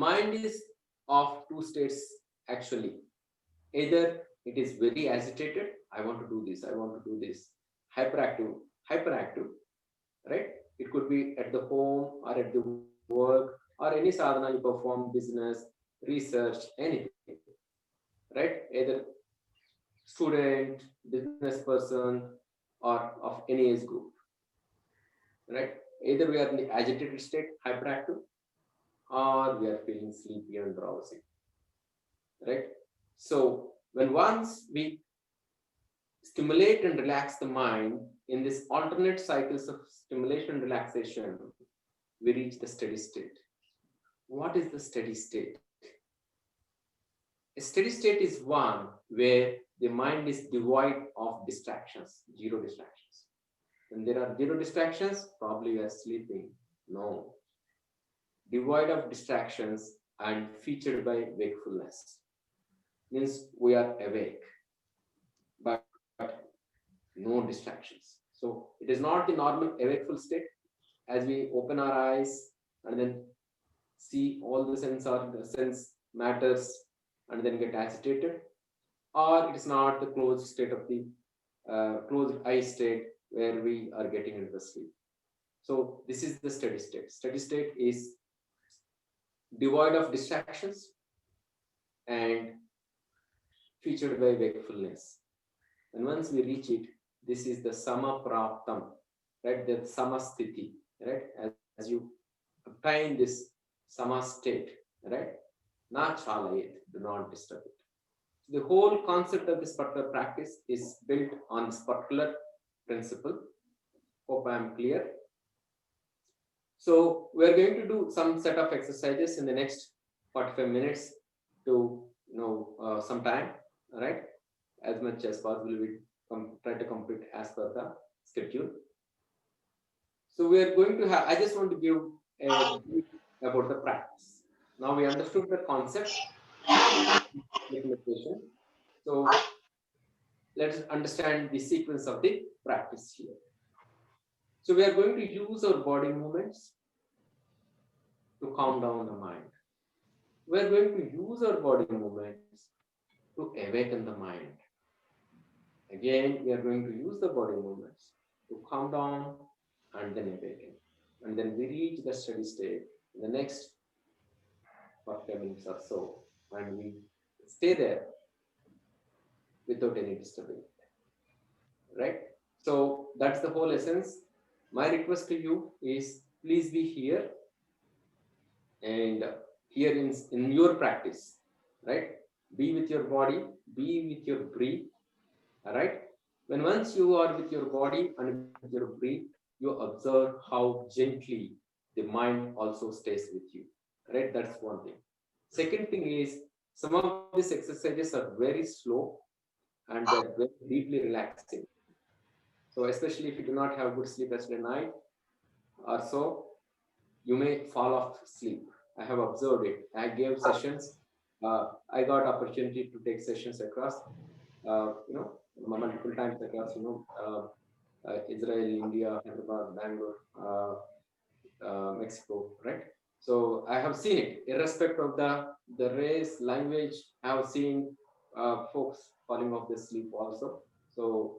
mind is of two states actually. Either it is very agitated, I want to do this, I want to do this, hyperactive, right? It could be at the home or at the work or any sadhana you perform, business, research, anything, right? Either student, business person, or of any age group, right? Either we are in the agitated state, hyperactive, or we are feeling sleepy and drowsy, right? So when once we stimulate and relax the mind in this alternate cycles of stimulation and relaxation, we reach the steady state. What is the steady state? A steady state is one where the mind is devoid of distractions, zero distractions. When there are zero distractions, probably you are sleeping. No. Devoid of distractions and featured by wakefulness means we are awake, but no distractions. So it is not the normal awakeful state as we open our eyes and then see all the sense matters and then get agitated, or it is not the closed state of the closed eye state where we are getting into the sleep. So this is the steady state. Steady state is devoid of distractions and featured by wakefulness. And once we reach it, this is the samapraptam, right? The samasthiti, right? As you obtain this sama state, right? Na chalayet, do not disturb it. So the whole concept of this particular practice is built on this particular principle. Hope I am clear. So we are going to do some set of exercises in the next 45 minutes to some time, right? As much as possible, we try to complete as per the schedule. So we are going to have, I just want to give a brief about the practice. Now we understood the concept, implementation. So let's understand the sequence of the practice here. So we are going to use our body movements to calm down the mind. We are going to use our body movements to awaken the mind. Again, we are going to use the body movements to calm down and then awaken. And then we reach the steady state in the next 45 minutes or so, and we stay there without any disturbance. Right? So that's the whole essence. My request to you is please be here and here in your practice, right? Be with your body, be with your breath, all right? When once you are with your body and with your breath, you observe how gently the mind also stays with you, right? That's one thing. Second thing is, some of these exercises are very slow and they're very deeply relaxing. So especially if you do not have good sleep yesterday night or so, you may fall off sleep. I have observed it. I gave sessions. I got opportunity to take sessions across, multiple times across, Israel, India, Hyderabad, Bangalore, Mexico, right? So I have seen it, irrespective of the race, language. I have seen folks falling off the sleep also. So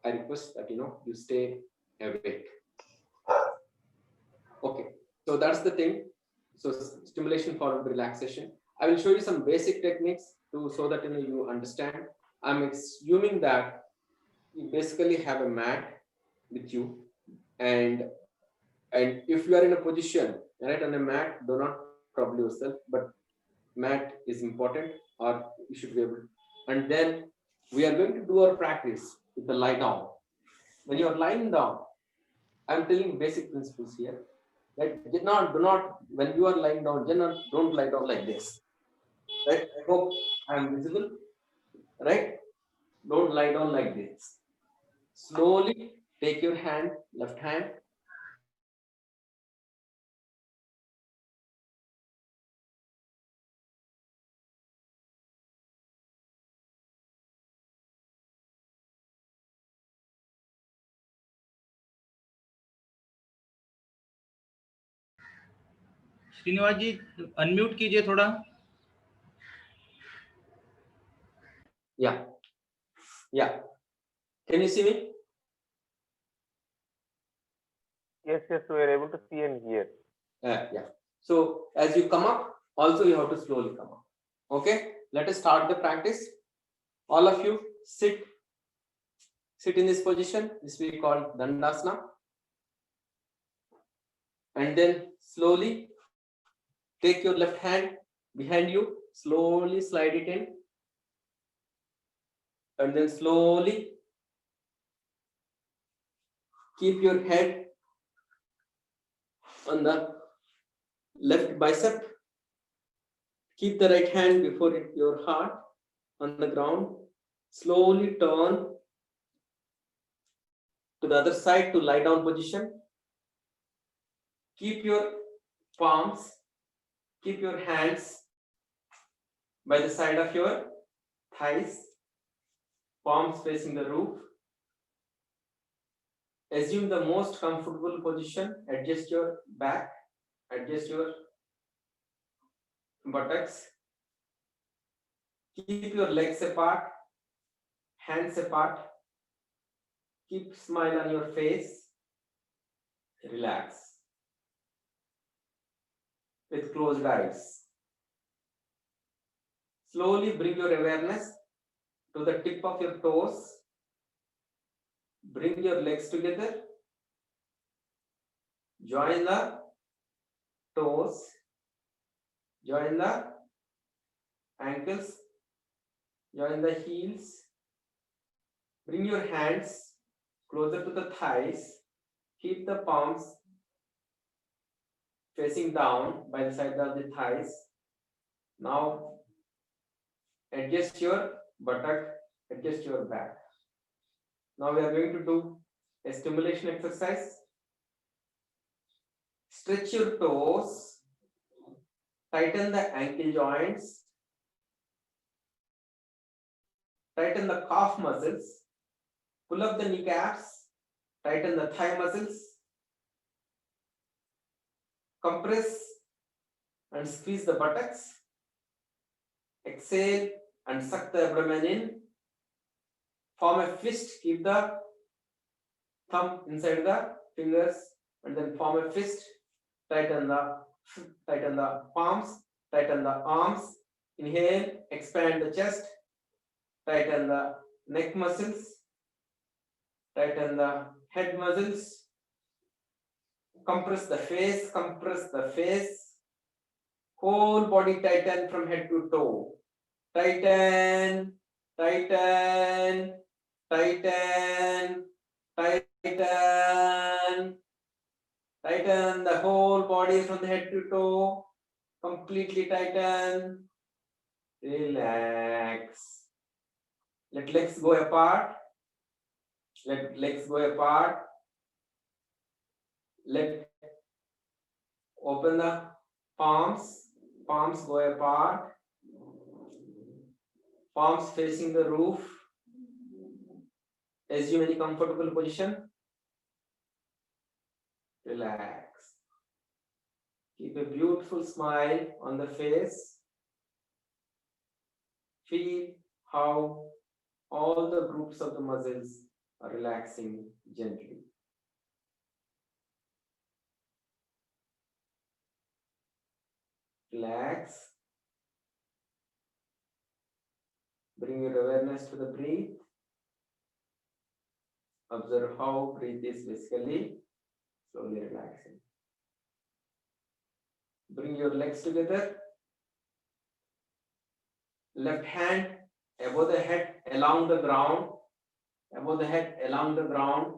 I request that you stay awake. Okay, so that's the thing. So stimulation followed by relaxation. I will show you some basic techniques so that you understand. I'm assuming that you basically have a mat with you, and if you are in a position right on a mat, do not trouble yourself, but mat is important, or you should be able to. And then we are going to do our practice with the lie down. When you are lying down, I'm telling basic principles here. Right? Do not, when you are lying down, don't lie down like this. Right? I hope I am visible. Right? Don't lie down like this. Slowly take your hand, left hand, Srinivas ji unmute कीजिए थोड़ा। Yeah, yeah. Can you see me? Yes, yes, we are able to see and hear. Yeah. So as you come up, also you have to slowly come up. Okay. Let us start the practice. All of you sit in this position. This we call Dandasana. And then slowly take your left hand behind you. Slowly slide it in. And then slowly keep your head on the left bicep. Keep the right hand before your heart on the ground. Slowly turn to the other side to lie down position. Keep your palms, keep your hands by the side of your thighs, palms facing the roof. Assume the most comfortable position. Adjust your back, adjust your buttocks. Keep your legs apart, hands apart. Keep smile on your face. Relax with closed eyes. Slowly bring your awareness to the tip of your toes. Bring your legs together. Join the toes. Join the ankles. Join the heels. Bring your hands closer to the thighs. Keep the palms facing down by the side of the thighs. Now adjust your buttock, adjust your back. Now we are going to do a stimulation exercise. Stretch your toes, tighten the ankle joints, tighten the calf muscles, pull up the kneecaps, tighten the thigh muscles, compress and squeeze the buttocks, exhale and suck the abdomen in, form a fist, keep the thumb inside the fingers and then form a fist, tighten the palms, tighten the arms, inhale, expand the chest, tighten the neck muscles, tighten the head muscles, compress the face, whole body tighten from head to toe, tighten, tighten, tighten, tighten, tighten the whole body from the head to toe, completely tighten, relax. Let legs go apart. Let legs go apart. Let open the palms. Palms go apart. Palms facing the roof. Assume any comfortable position. Relax. Keep a beautiful smile on the face. Feel how all the groups of the muscles are relaxing gently. Relax. Bring your awareness to the breath. Observe how breath is basically slowly relaxing. Bring your legs together. Left hand above the head, along the ground. Above the head, along the ground.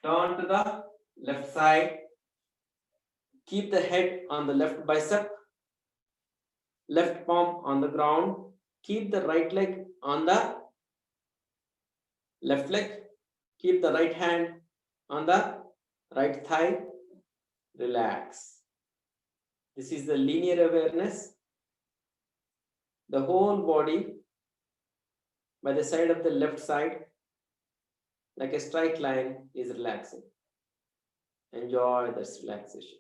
Turn to the left side. Keep the head on the left bicep. Left palm on the ground. Keep the right leg on the left leg. Keep the right hand on the right thigh. Relax. This is the linear awareness. The whole body by the side of the left side, like a straight line, is relaxing. Enjoy this relaxation.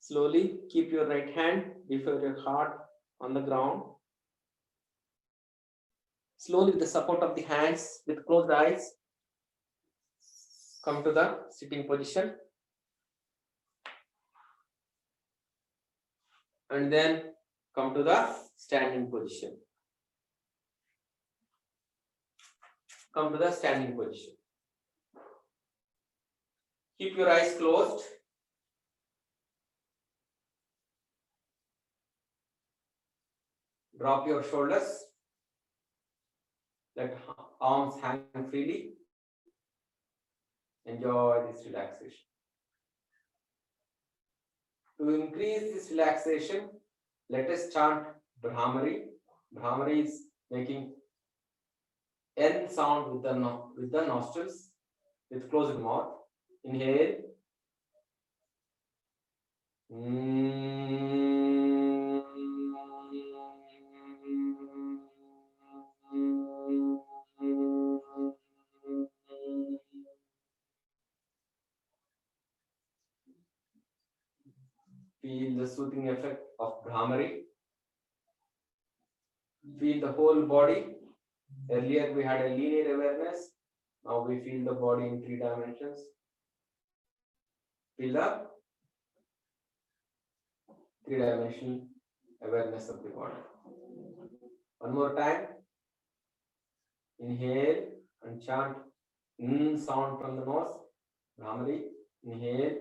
Slowly keep your right hand before your heart on the ground. Slowly with the support of the hands, with closed eyes, come to the sitting position. And then come to the standing position. Come to the standing position. Keep your eyes closed. Drop your shoulders. Let arms hang freely. Enjoy this relaxation. To increase this relaxation, let us chant Brahmari. Brahmari is making N sound with the nostrils, with closed mouth. Inhale. Feel the soothing effect of Brahmari. Feel the whole body. Earlier we had a linear awareness. Now we feel the body in 3 dimensions. Feel the 3-dimensional awareness of the body. One more time. Inhale and chant N sound from the nose. Brahmari. Inhale.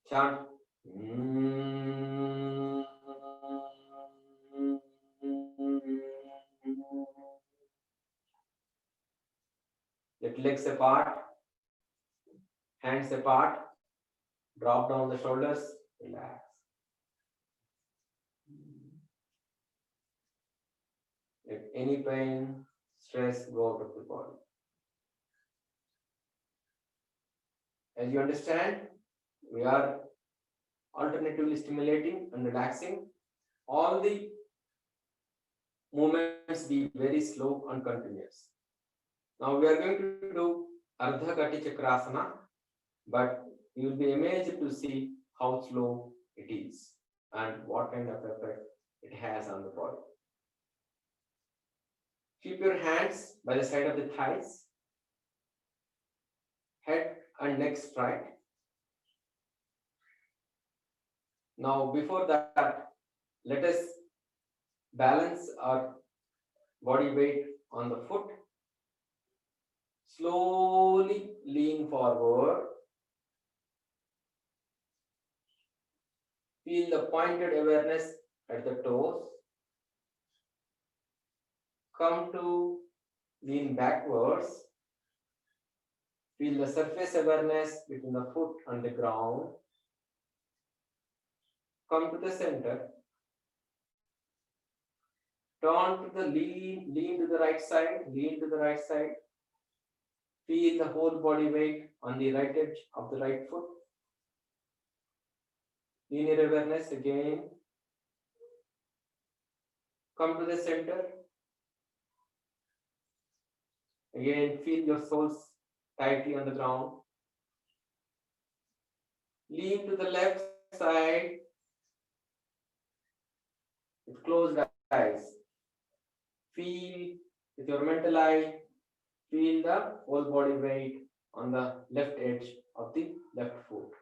Chant N. Let legs apart, hands apart, drop down the shoulders, relax. Let any pain, stress go out of the body. As you understand, we are alternatively stimulating and relaxing. All the movements be very slow and continuous. Now we are going to do Ardha Kati Chakrasana, but you will be amazed to see how slow it is and what kind of effect it has on the body. Keep your hands by the side of the thighs, head and neck straight. Now before that, let us balance our body weight on the foot. Slowly lean forward. Feel the pointed awareness at the toes. Come to lean backwards. Feel the surface awareness between the foot and the ground. Come to the center. Turn to the lean to the right side, lean to the right side. Feel the whole body weight on the right edge of the right foot. Linear awareness again. Come to the center. Again, feel your soles tightly on the ground. Lean to the left side with closed eyes. Feel with your mental eye, feel the whole body weight on the left edge of the left foot.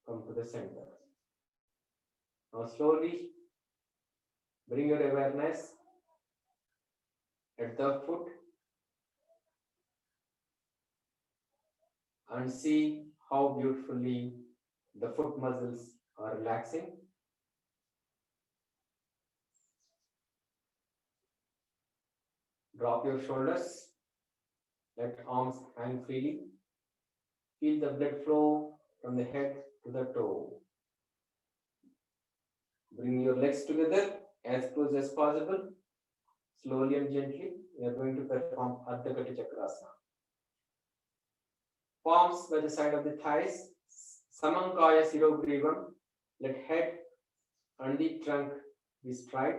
Come to the center. Now slowly bring your awareness at the foot and see how beautifully the foot muscles are relaxing. Drop your shoulders, let arms hang freely. Feel the blood flow from the head to the toe. Bring your legs together as close as possible. Slowly and gently, we are going to perform Ardha Kati Chakrasana. Palms by the side of the thighs. Samankaya Sirogrivam. Let head and the trunk be straight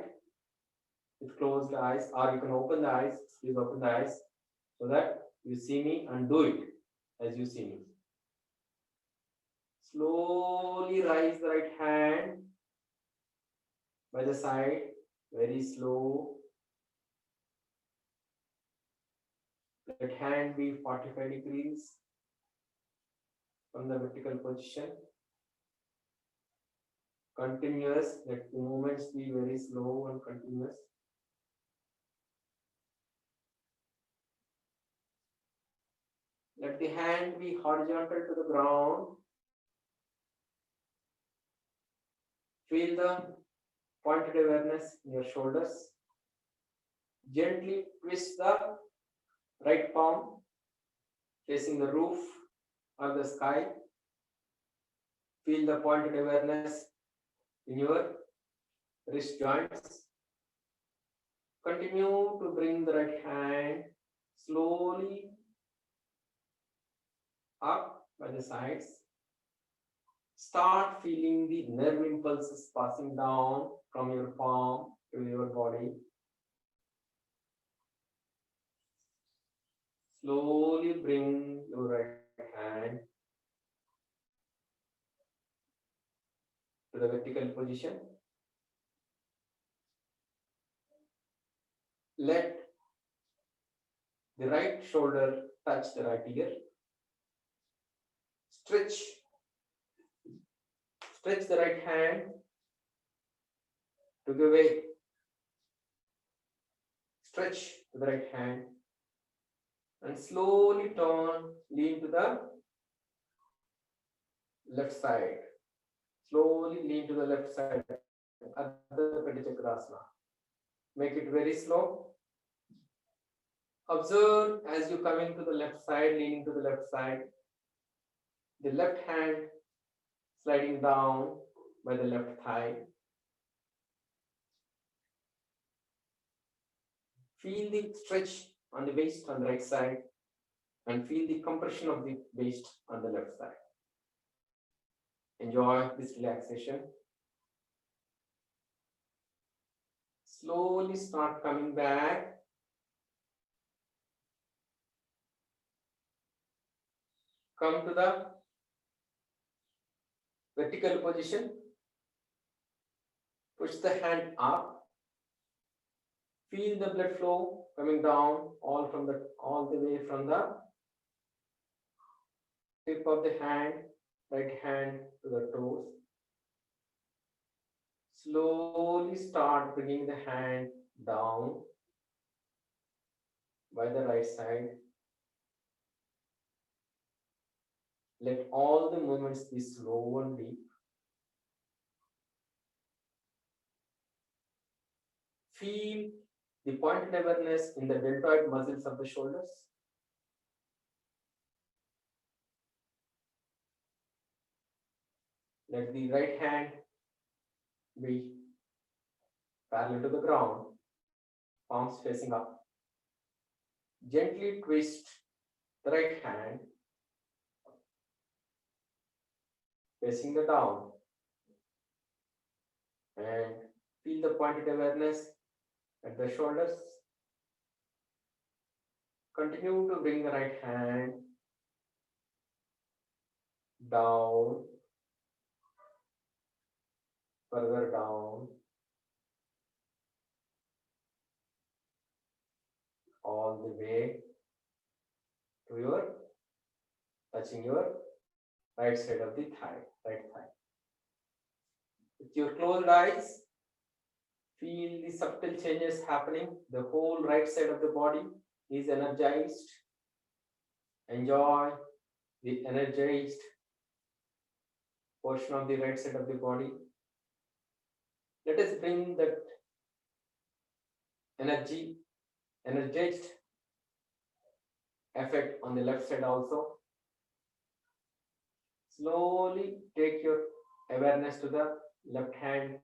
with closed eyes, or you can open the eyes. Please open the eyes so that you see me and do it as you see me. Slowly rise the right hand by the side, very slow. Let hand be 45 degrees from the vertical position. Continuous, let the movements be very slow and continuous. Let the hand be horizontal to the ground. Feel the pointed awareness in your shoulders. Gently twist the right palm facing the roof or the sky. Feel the pointed awareness in your wrist joints. Continue to bring the right hand slowly up by the sides. Start feeling the nerve impulses passing down from your palm to your body. Slowly bring your right hand to the vertical position. Let the right shoulder touch the right ear. Stretch the right hand to give way. Stretch to the right hand and slowly turn, lean to the left side. Slowly lean to the left side. Ardha Piti Chakrasana. Make it very slow. Observe as you come into the left side, leaning to the left side, the left hand sliding down by the left thigh. Feel the stretch on the waist on the right side and feel the compression of the waist on the left side. Enjoy this relaxation. Slowly start coming back. Come to the vertical position. Push the hand up. Feel the blood flow coming down all the way from the tip of the hand, right hand to the toes. Slowly start bringing the hand down by the right side. Let all the movements be slow and deep. Feel the pointed awareness in the deltoid muscles of the shoulders. Let the right hand be parallel to the ground, palms facing up. Gently twist the right hand facing the down and feel the pointed awareness at the shoulders. Continue to bring the right hand down, further down, all the way to your touching your right side of the thigh, right thigh. With your closed eyes, feel the subtle changes happening. The whole right side of the body is energized. Enjoy the energized portion of the right side of the body. Let us bring that energized effect on the left side also. Slowly take your awareness to the left hand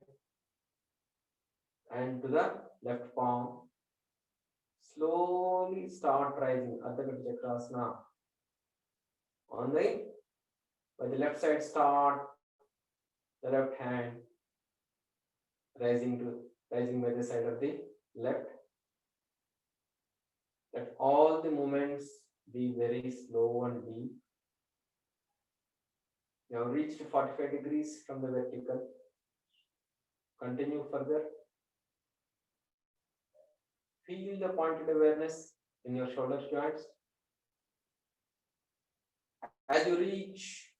and to the left palm. Slowly start rising Ardha Piti Chakrasana. By the left side, start the left hand rising by the side of the left. Let all the movements be very slow and deep. You have reached 45 degrees from the vertical. Continue further. Feel the pointed awareness in your shoulder joints. As you reach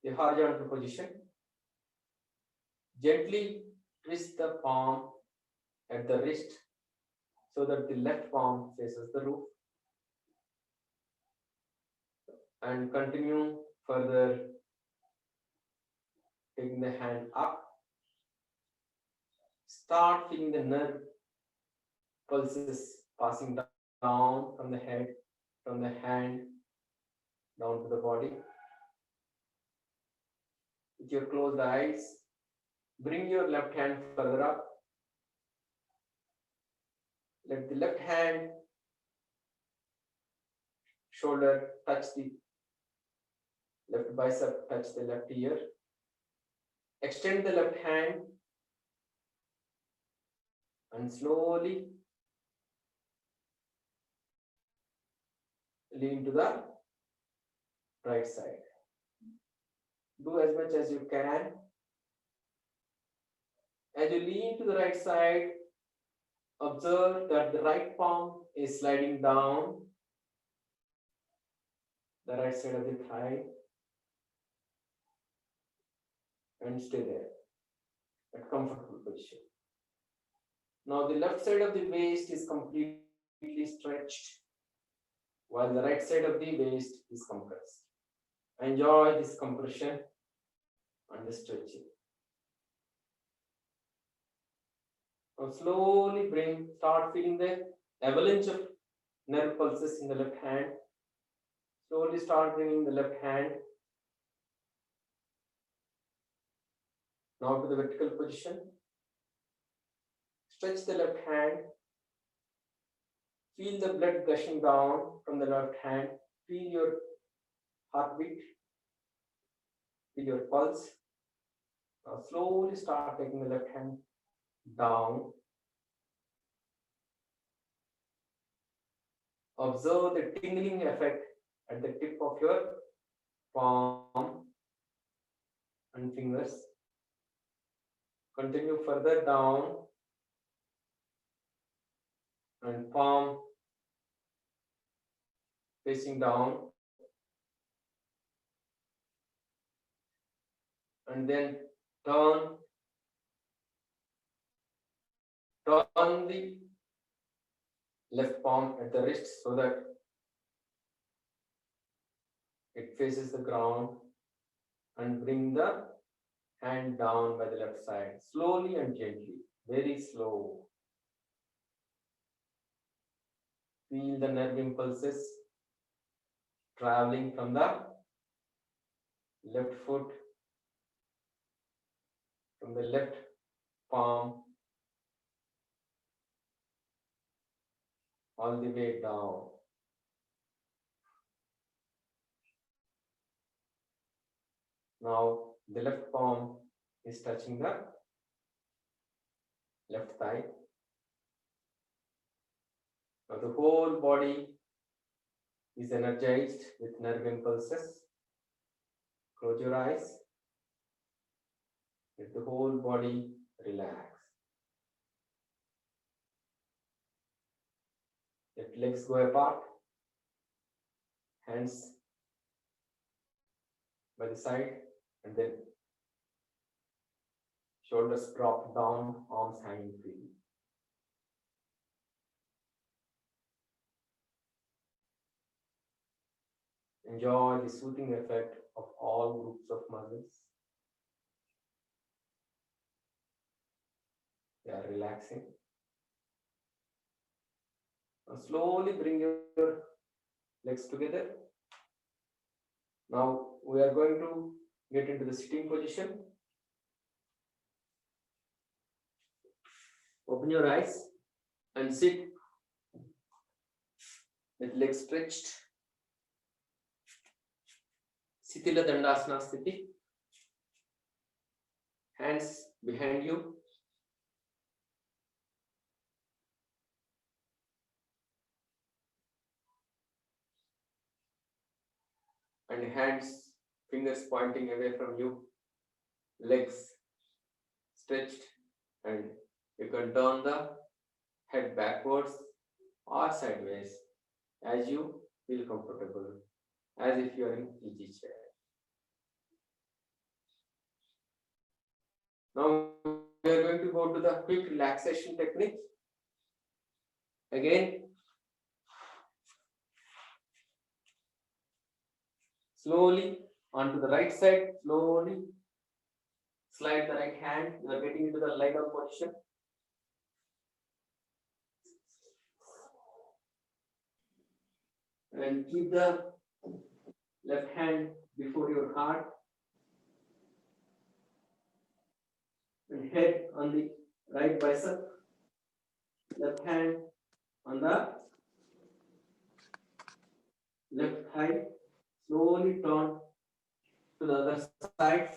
the horizontal position, gently twist the palm at the wrist so that the left palm faces the roof. And continue further, taking the hand up. Start feeling the nerve pulses passing down from the head, from the hand, down to the body. With your closed eyes, bring your left hand further up. Let the left hand shoulder touch the left bicep, touch the left ear. Extend the left hand and slowly lean to the right side. Do as much as you can. As you lean to the right side, observe that the right palm is sliding down the right side of the thigh and stay there at comfortable position. Now the left side of the waist is completely stretched while the right side of the waist is compressed. Enjoy this compression and the stretching. Now slowly start feeling the avalanche of nerve pulses in the left hand. Slowly start bringing the left hand now to the vertical position. Stretch the left hand. Feel the blood gushing down from the left hand. Feel your heartbeat. Feel your pulse. Now slowly start taking the left hand down. Observe the tingling effect at the tip of your palm and fingers. Continue further down and palm facing down, and then turn the left palm at the wrist so that it faces the ground, and bring the hand down by the left side, slowly and gently, very slow. Feel the nerve impulses traveling from the left foot, from the left palm, all the way down. Now the left palm is touching the left thigh. Now the whole body is energized with nerve impulses. Close your eyes. Let the whole body relax. Let legs go apart. Hands by the side, and then shoulders drop down, arms hanging freely. Enjoy the soothing effect of all groups of muscles. They are relaxing. Now slowly bring your legs together. Now we are going to get into the sitting position. Open your eyes and sit with legs stretched. Sthila Dandasana Sthiti. Hands behind you. And hands fingers pointing away from you, legs stretched, and you can turn the head backwards or sideways as you feel comfortable, as if you are in easy chair. Now we are going to go to the quick relaxation technique. Again, slowly onto the right side, slowly slide the right hand. You are getting into the lie down position. And keep the left hand before your heart and head on the right bicep. Left hand on the left thigh. Slowly turn to the other side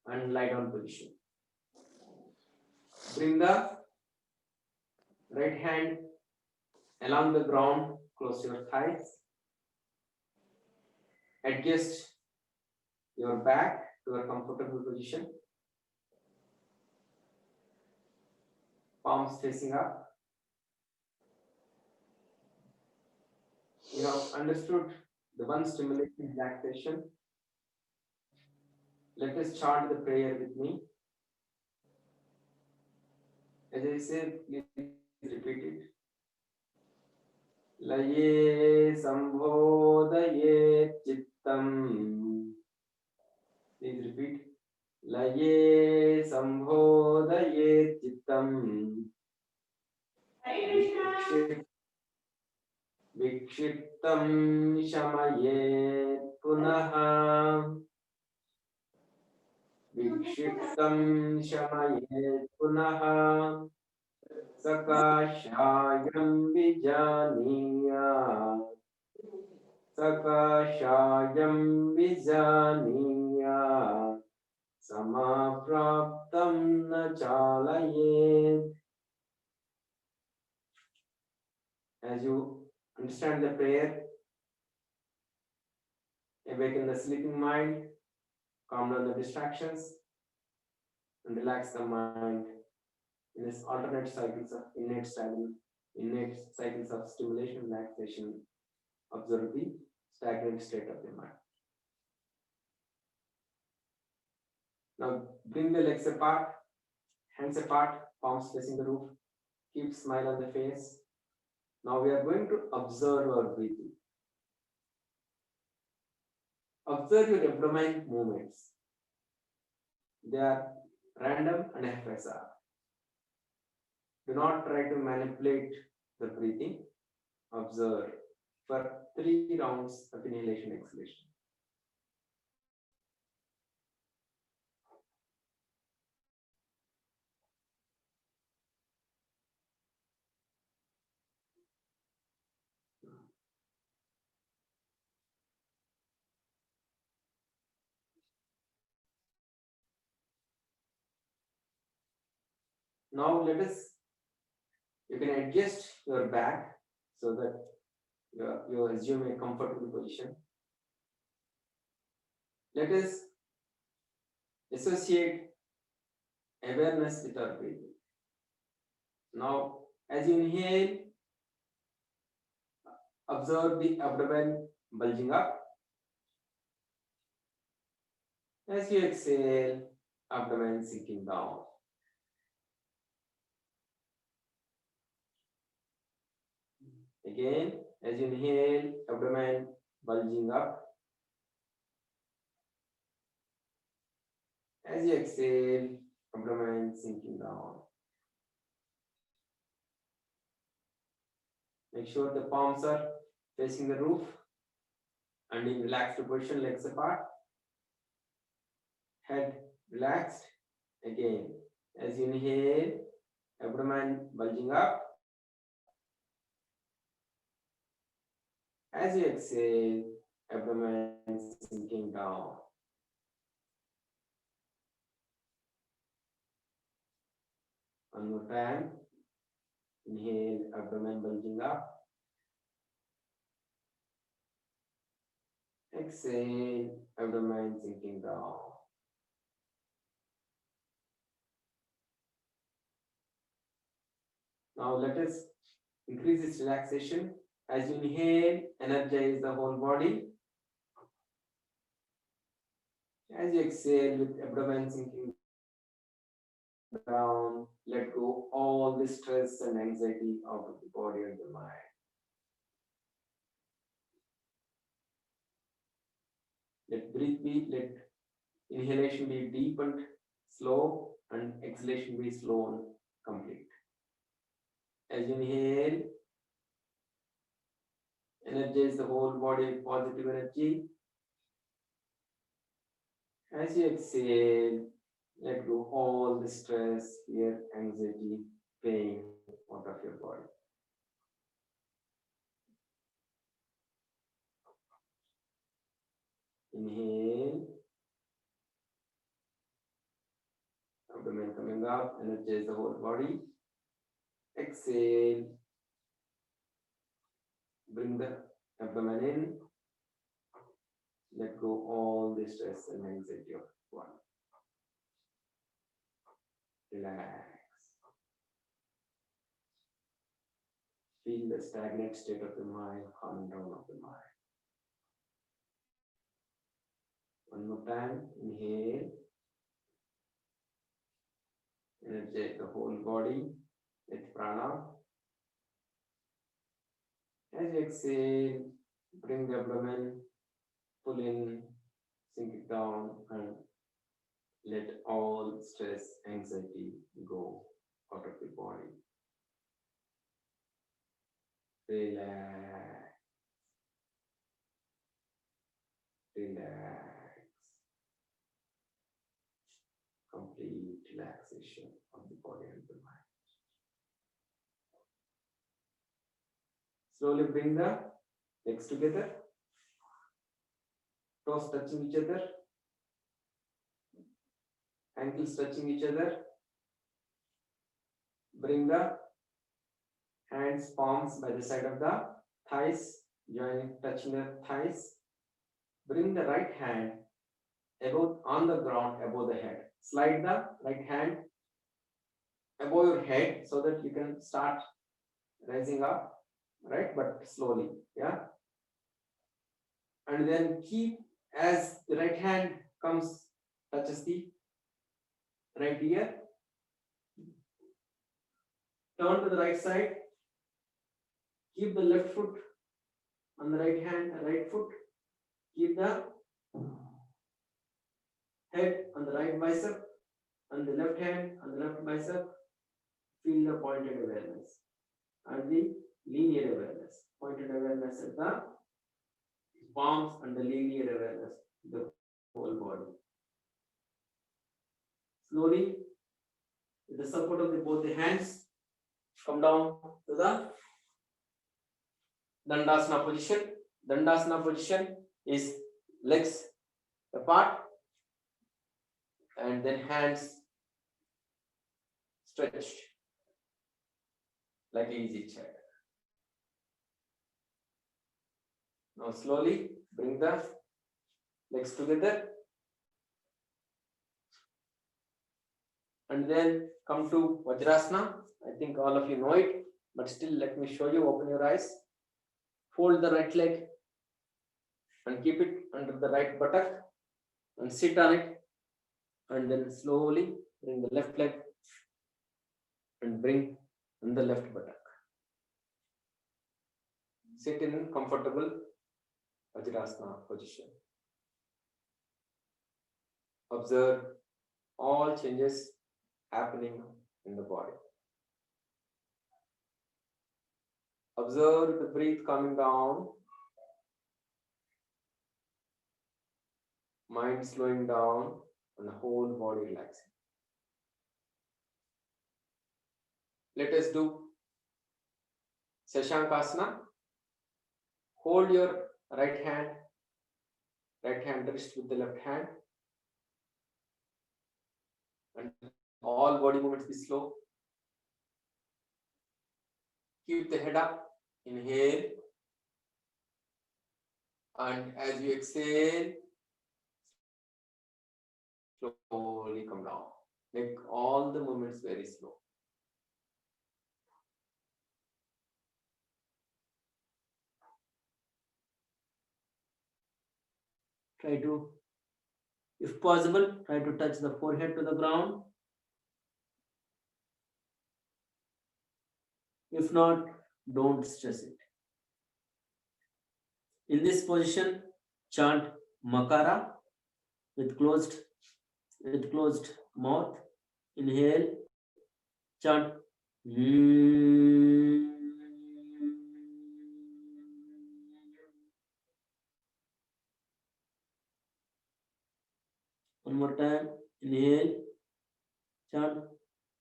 and lie down position. Bring the right hand along the ground, close your thighs. Adjust your back to a comfortable position. Palms facing up. You have understood the one stimulating relaxation. Let us chant the prayer with me. As I say, please repeat it. Laye sambhodaye chittam. Please repeat. Laye sambhodaye chittam. Vikshiptam shamaye punah. Vikshiptam shamaye punah. Sakashayam vijaniya. Sakashayam vijaniya. Samapraptam na chalayet. As you understand the prayer, awaken the sleeping mind, calm down the distractions, and relax the mind in this alternate cycles of innate cycles of stimulation and relaxation. Observe the stagnant state of the mind. Now bring the legs apart, hands apart, palms facing the roof. Keep smile on the face. Now we are going to observe our breathing. Observe your abdomen movements. They are random and FSR. Do not try to manipulate the breathing. Observe for 3 rounds of inhalation, exhalation. Now you can adjust your back so that you assume a comfortable position. Let us associate awareness with our breathing. Now, as you inhale, observe the abdomen bulging up. As you exhale, abdomen sinking down. Again, as you inhale, abdomen bulging up. As you exhale, abdomen sinking down. Make sure the palms are facing the roof and in relaxed position, legs apart. Head relaxed. Again, as you inhale, abdomen bulging up. As you exhale, abdomen sinking down. One more time. Inhale, abdomen bulging up. Exhale, abdomen sinking down. Now let us increase this relaxation. As you inhale, energize the whole body. As you exhale with abdomen sinking down, let go all the stress and anxiety out of the body and the mind. Let breathe be, let inhalation be deep and slow, and exhalation be slow and complete. As you inhale, energize the whole body with positive energy. As you exhale, let go all the stress, fear, anxiety, pain out of your body. Inhale, abdomen coming up, energize the whole body. Exhale, bring the abdomen in. Let go all the stress and anxiety of the body. Relax. Feel the stagnant state of the mind, calming down of the mind. One more time, inhale. Energize the whole body with prana. As you exhale, bring the abdomen, pull in, sink it down, and let all stress, anxiety go out of the body. Relax. Relax. Complete relaxation of the body and the mind. Slowly bring the legs together. Toes touching each other. Ankles touching each other. Bring the hands, palms by the side of the thighs, joining, touching the thighs. Bring the right hand above, on the ground above the head. Slide the right hand above your head so that you can start rising up, right? But slowly, yeah. And then keep, as the right hand comes, touches the right ear. Turn to the right side. Keep the left foot on the right hand, right foot. Keep the head on the right bicep, and the left hand on the left bicep. Feel the pointed awareness and the linear awareness. Pointed awareness at the palms and the linear awareness, the whole body. Slowly, with the support of both the hands, come down to the Dandasana position. Dandasana position is legs apart and then hands stretched like an easy chair. Now slowly bring the legs together and then come to Vajrasana. I think all of you know it, but still let me show you. Open your eyes. Fold the right leg and keep it under the right buttock and sit on it, and then slowly bring the left leg and bring on the left buttock. Sit in comfortable Vajrasana position. Observe all changes happening in the body. Observe the breath coming down, mind slowing down, and the whole body relaxing. Let us do Shashankasana. Hold your right hand wrist with the left hand, and all body movements be slow. Keep the head up. Inhale. And as you exhale, slowly come down. Make all the movements very slow. Try to, if possible, try to touch the forehead to the ground. If not, don't stress it. In this position, chant Makara with closed mouth. Inhale, chant one more time. Inhale, chant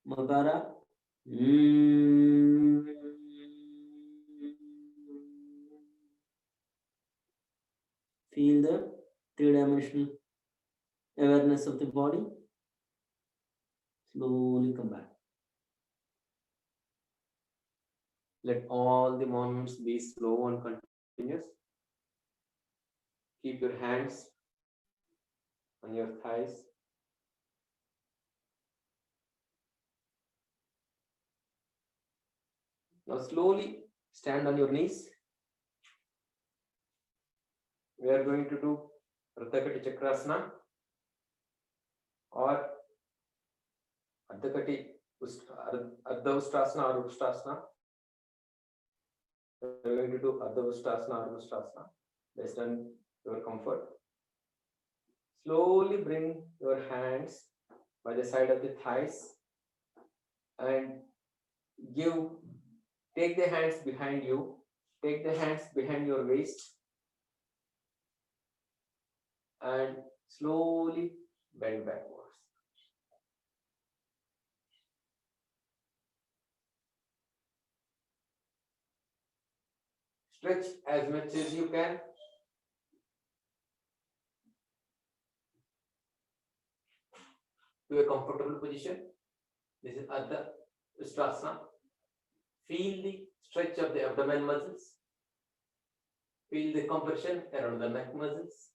Makara. Feel the three-dimensional awareness of the body. Slowly come back. Let all the movements be slow and continuous. Keep your hands on your thighs. Now slowly stand on your knees. We are going to do Ardhakati Chakrasana or Ardha Ustasana or Ustasana. We are going to do Ardha Ustasana or Ustasana based on your comfort. Slowly bring your hands by the side of the thighs and take the hands behind you, take the hands behind your waist and slowly bend backwards. Stretch as much as you can. To a comfortable position. This is Ardha Ustasana. Feel the stretch of the abdomen muscles. Feel the compression around the neck muscles.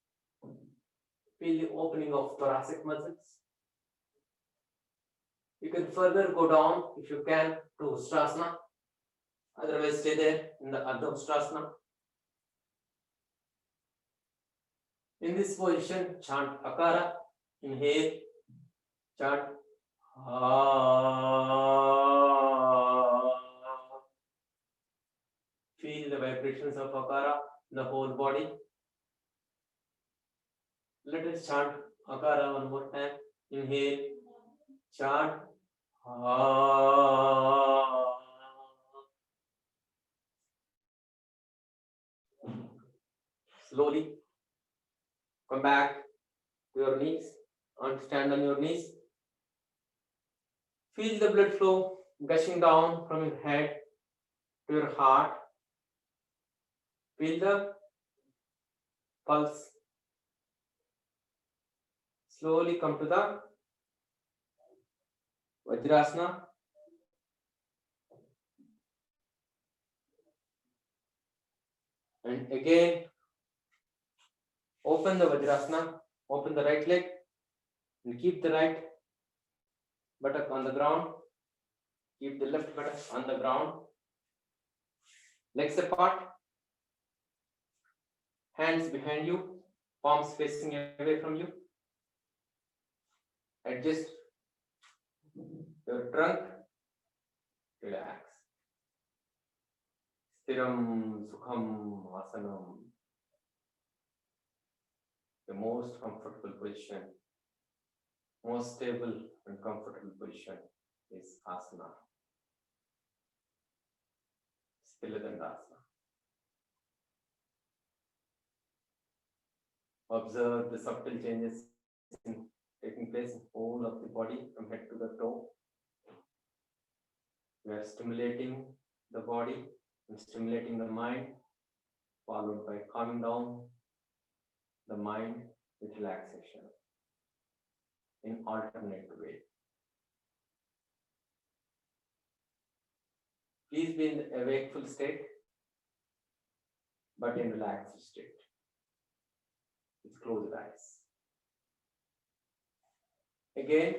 Feel the opening of thoracic muscles. You can further go down if you can to Ustrasana. Otherwise, stay there in the Ardha Ustrasana. In this position, chant Akara. Inhale. Chant Feel the vibrations of Akara in the whole body. Let us chant Akara one more time. Inhale. Chant Slowly come back to your knees and stand on your knees. Feel the blood flow gushing down from your head to your heart. Feel the pulse. Slowly come to the Vajrasana. And again, open the Vajrasana, open the right leg and keep the right buttock on the ground. Keep the left buttock on the ground. Legs apart. Hands behind you. Palms facing away from you. Adjust your trunk. Relax. Stiram Sukham Asanam. The most comfortable position, most stable and comfortable position is Asana. Stiladandasana. Observe the subtle changes taking place in whole of the body from head to the toe. We are stimulating the body and stimulating the mind, followed by calming down the mind with relaxation in alternate way. Please be in a wakeful state, but in relaxed state. with closed eyes. Again,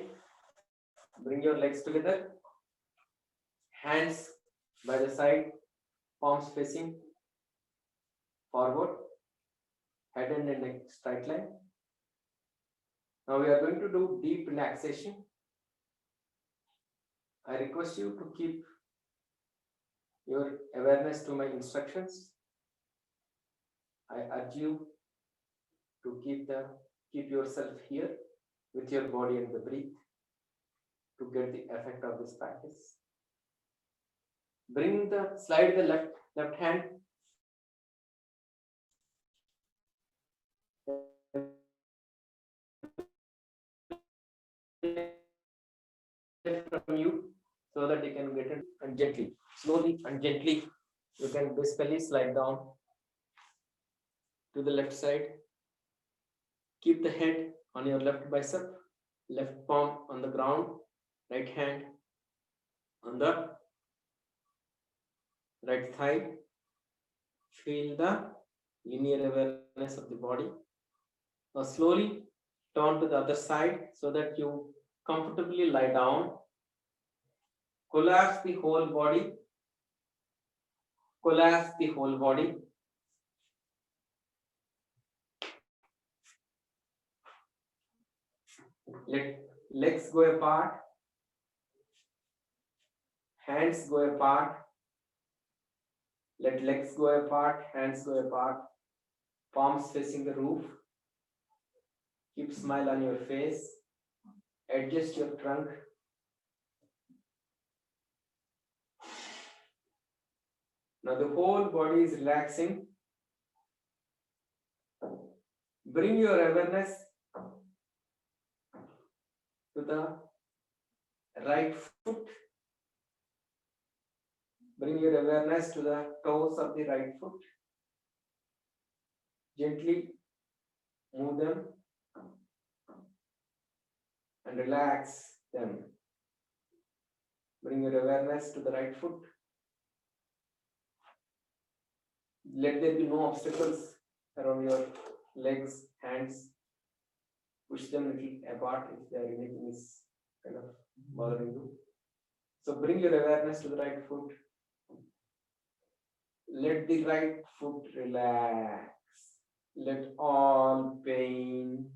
bring your legs together, hands by the side, palms facing forward, head and neck straight line. Now we are going to do deep relaxation. I request you to keep your awareness to my instructions. I urge you to keep yourself here with your body and the breath to get the effect of this practice. Slide the left hand from you so that you can get it, and gently, slowly and gently, you can basically slide down to the left side. Keep the head on your left bicep, left palm on the ground, right hand on the right thigh. Feel the linear awareness of the body. Now slowly turn to the other side so that you comfortably lie down. Collapse the whole body. Collapse the whole body. Let legs go apart. Hands go apart. Let legs go apart, hands go apart. Palms facing the roof. Keep smile on your face. Adjust your trunk. Now the whole body is relaxing. Bring your awareness to the right foot. Bring your awareness to the toes of the right foot. Gently move them and relax them. Bring your awareness to the right foot. Let there be no obstacles around your legs, hands. Push them a little apart if there anything is kind of bothering you. So bring your awareness to the right foot. Let the right foot relax. Let all pain,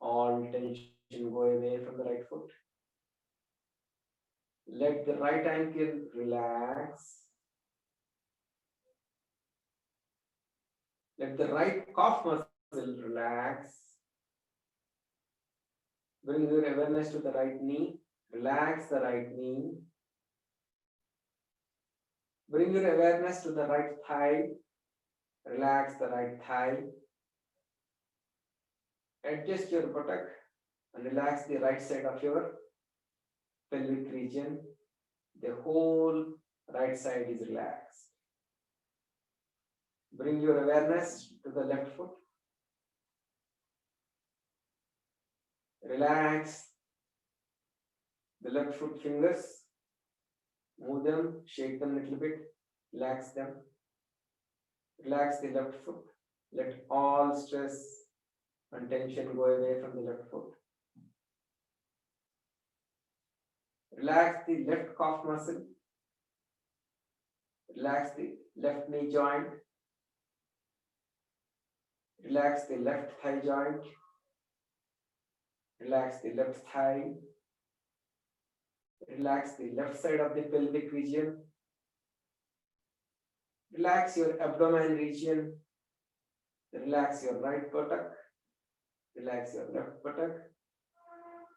all tension go away from the right foot. Let the right ankle relax. Let the right calf muscle relax. Bring your awareness to the right knee. Relax the right knee. Bring your awareness to the right thigh. Relax the right thigh. Adjust your buttock and relax the right side of your pelvic region. The whole right side is relaxed. Bring your awareness to the left foot. Relax the left foot fingers. Move them, shake them a little bit, relax them. Relax the left foot. Let all stress and tension go away from the left foot. Relax the left calf muscle. Relax the left knee joint. Relax the left thigh joint. Relax the left thigh. Relax the left side of the pelvic region. Relax your abdomen region. Relax your right buttock. Relax your left buttock.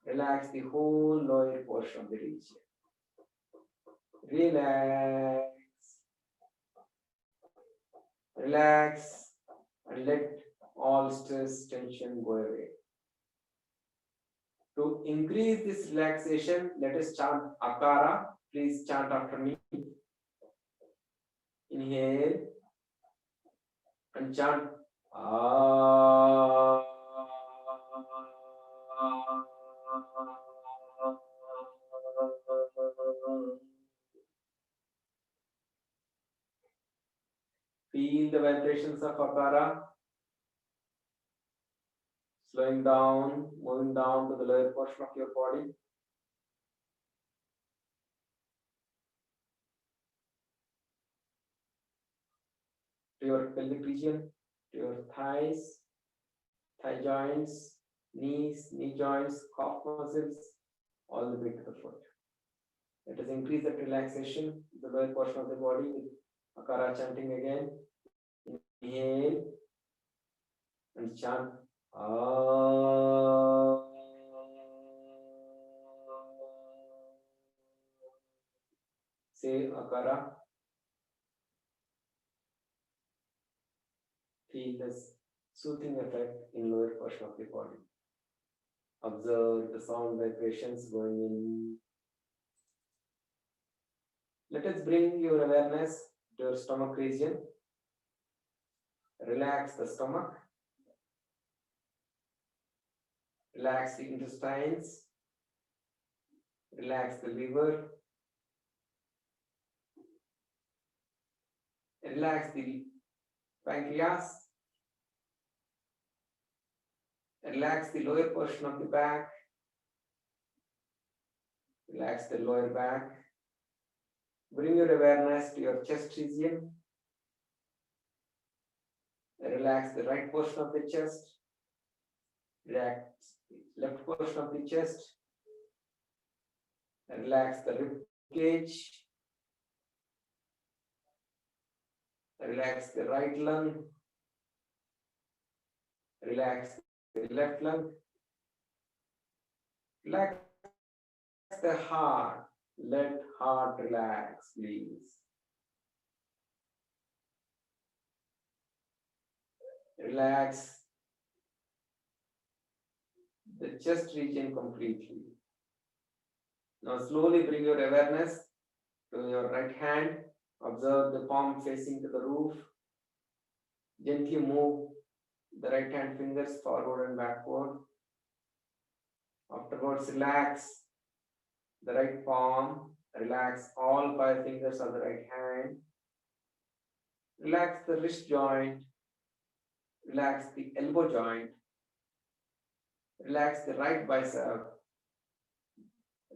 Relax the whole lower portion of the region. Relax. Relax and let all stress, tension go away. To increase this relaxation, let us chant Akara. Please chant after me. Inhale and chant Ah. Feel the vibrations of Akara. Slowing down, moving down to the lower portion of your body. To your pelvic region, to your thighs, thigh joints, knees, knee joints, calf muscles, all the way to the foot. Let us increase that relaxation, the lower portion of the body with Akara chanting again. Inhale and chant. Say Akara. Feel this soothing effect in lower portion of the body. Observe the sound vibrations going in. Let us bring your awareness to your stomach region. Relax the stomach. Relax the intestines. Relax the liver. Relax the pancreas. Relax the lower portion of the back. Relax the lower back. Bring your awareness to your chest region. Relax the right portion of the chest. Relax the left portion of the chest. Relax the rib cage. Relax the right lung. Relax the left lung. Relax the heart. Let heart relax, please. Relax the chest region completely. Now slowly bring your awareness to your right hand. Observe the palm facing to the roof. Gently move the right hand fingers forward and backward. Afterwards, relax the right palm. Relax all 5 fingers of the right hand. Relax the wrist joint. Relax the elbow joint. Relax the right bicep.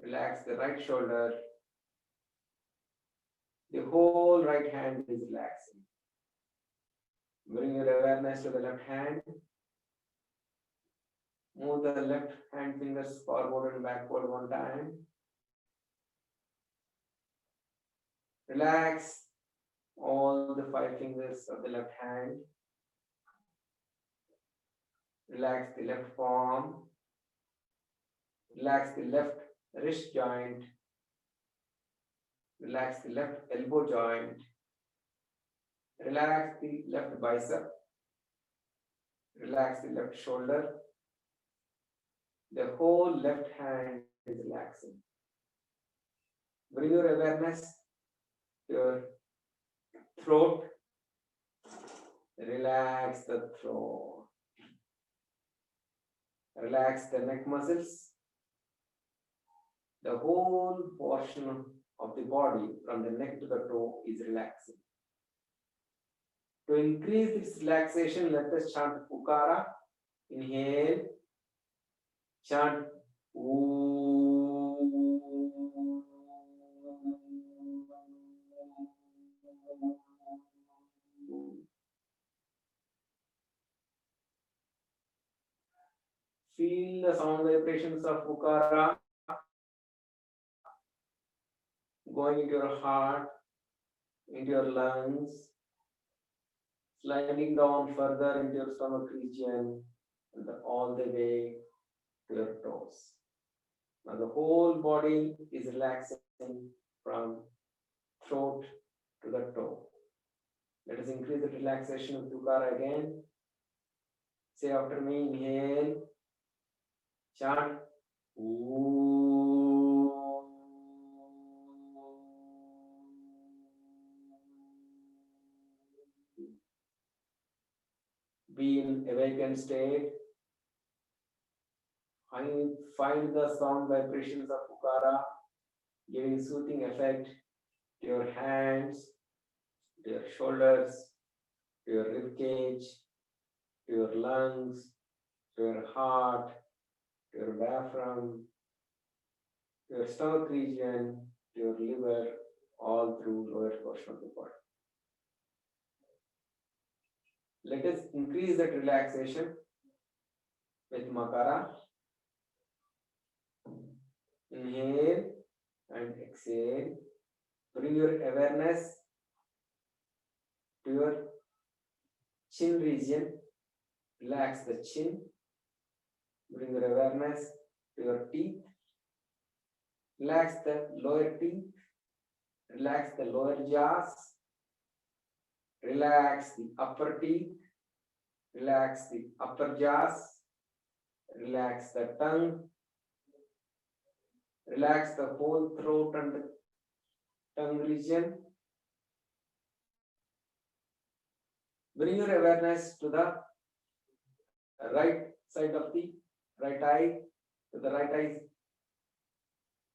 Relax the right shoulder. The whole right hand is relaxing. Bring your awareness to the left hand. Move the left hand fingers forward and backward 1 time. Relax all the 5 fingers of the left hand. Relax the left palm. Relax the left wrist joint. Relax the left elbow joint. Relax the left bicep. Relax the left shoulder. The whole left hand is relaxing. Bring your awareness to your throat. Relax the throat. Relax the neck muscles. The whole portion of the body from the neck to the toe is relaxing. To increase this relaxation, let us chant Pukara. Inhale. Chant Ooh. Feel the sound vibrations of Pukara going into your heart, into your lungs, sliding down further into your stomach region, and all the way to your toes. Now the whole body is relaxing from throat to the toe. Let us increase the relaxation of Pukara again. Say after me, inhale, chant Ooh. Be in awakened state. Find the sound vibrations of Pukara, giving soothing effect to your hands, to your shoulders, to your rib cage, to your lungs, to your heart, to your diaphragm, to your stomach region, to your liver, all through lower portion of the body. Let us increase that relaxation with Makara. Inhale and exhale. Bring your awareness to your chin region. Relax the chin. Bring your awareness to your teeth. Relax the lower teeth. Relax the lower jaws. Relax the upper teeth. Relax the upper jaws. Relax the tongue. Relax the whole throat and the tongue region. Bring your awareness to the right side of the right eye, to the right eye.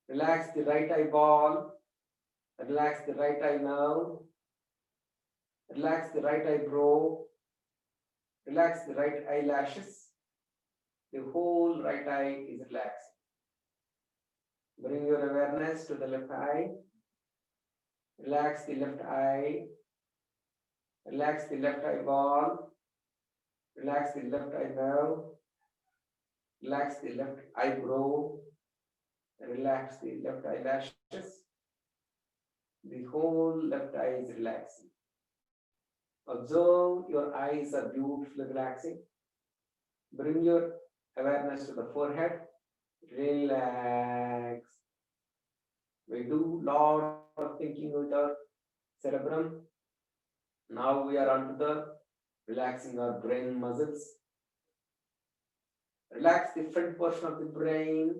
Relax the right eyeball. Relax the right eye nerve. Relax the right eyebrow. Relax the right eyelashes. The whole right eye is relaxed. Bring your awareness to the left eye. Relax the left eye. Relax the left eyeball. Relax the left eye nerve. Relax the left eyebrow. Relax the left eyelashes. The whole left eye is relaxing. Observe your eyes are beautifully relaxing. Bring your awareness to the forehead. Relax. We do lot of thinking with our cerebrum. Now we are on to the relaxing our brain muscles. Relax the front portion of the brain.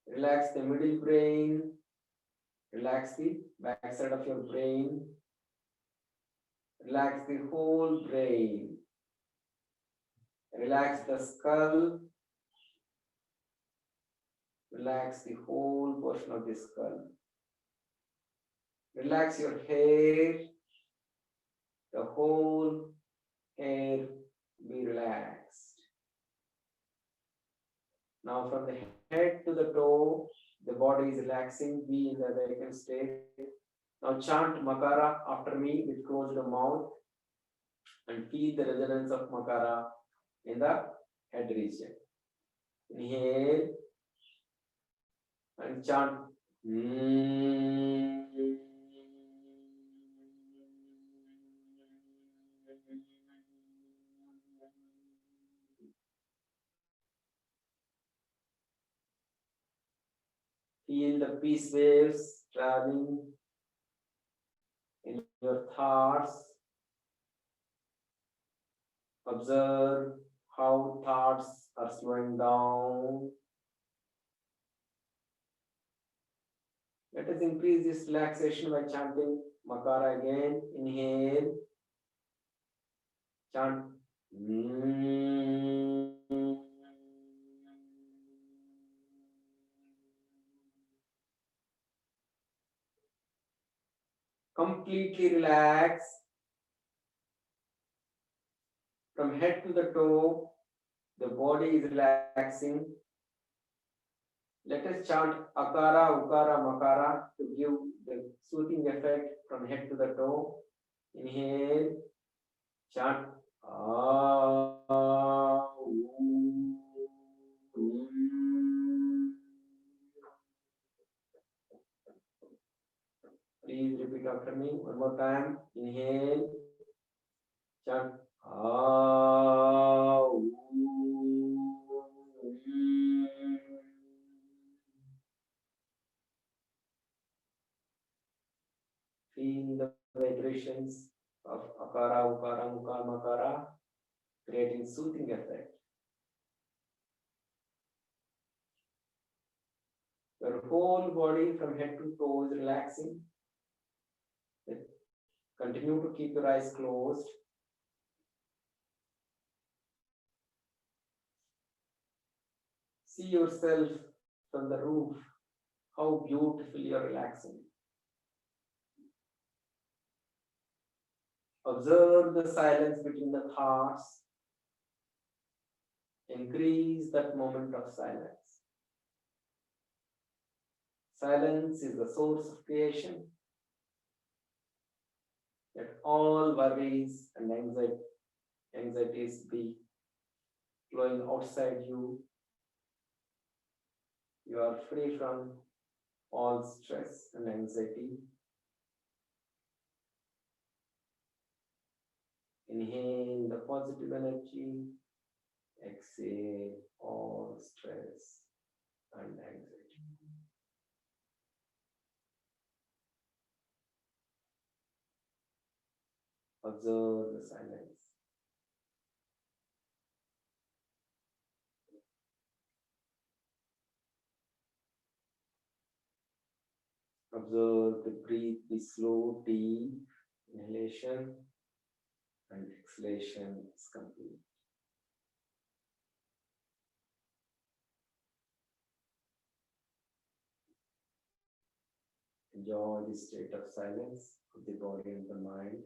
Relax the middle brain. Relax the back side of your brain. Relax the whole brain. Relax the skull. Relax the whole portion of the skull. Relax your hair. The whole hair be relaxed. Now from the head to the toe, the body is relaxing, be in the awakened state. Now chant Makara after me with closed mouth and feel the resonance of Makara in the head region. Inhale and chant. Feel the peace waves traveling in your thoughts. Observe how thoughts are slowing down. Let us increase this relaxation by chanting Makara again. Inhale. Chant. Completely relax from head to the toe. The body is relaxing. Let us chant Akara, Ukara, Makara to give the soothing effect from head to the toe. Inhale, chant Please repeat after me one more time. Inhale, chant Feel the vibrations of Akara, Ukara, Mukara, Makara, creating soothing effect. Your whole body from head to toe is relaxing. Continue to keep your eyes closed. See yourself from the roof, how beautifully you're relaxing. Observe the silence between the thoughts. Increase that moment of silence. Silence is the source of creation. Let all worries and anxieties be flowing outside you. You are free from all stress and anxiety. Inhale the positive energy, exhale all stress and anxiety. Observe the silence. Observe the breathe, be slow, deep inhalation and exhalation is complete. Enjoy the state of silence of the body and the mind.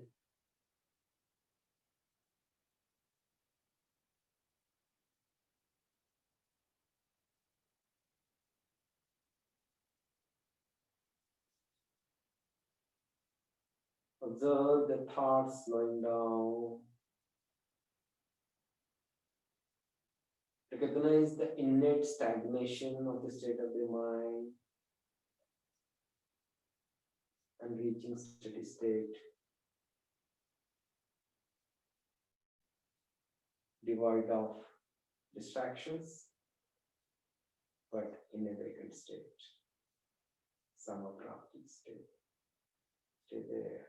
Observe the thoughts slowing down. Recognize the innate stagnation of the state of the mind and reaching steady state, devoid of distractions, but in a vacant state, Samaprapti state. Stay there.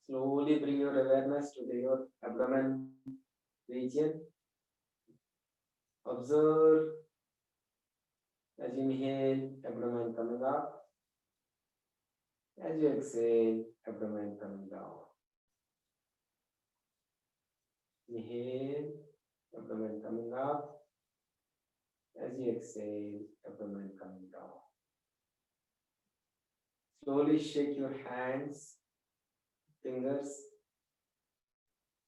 Slowly bring your awareness to your abdomen region. Observe as you inhale, abdomen coming up. As you exhale, abdomen coming down. Inhale, abdomen coming up. As you exhale, abdomen coming down. Slowly shake your hands, fingers,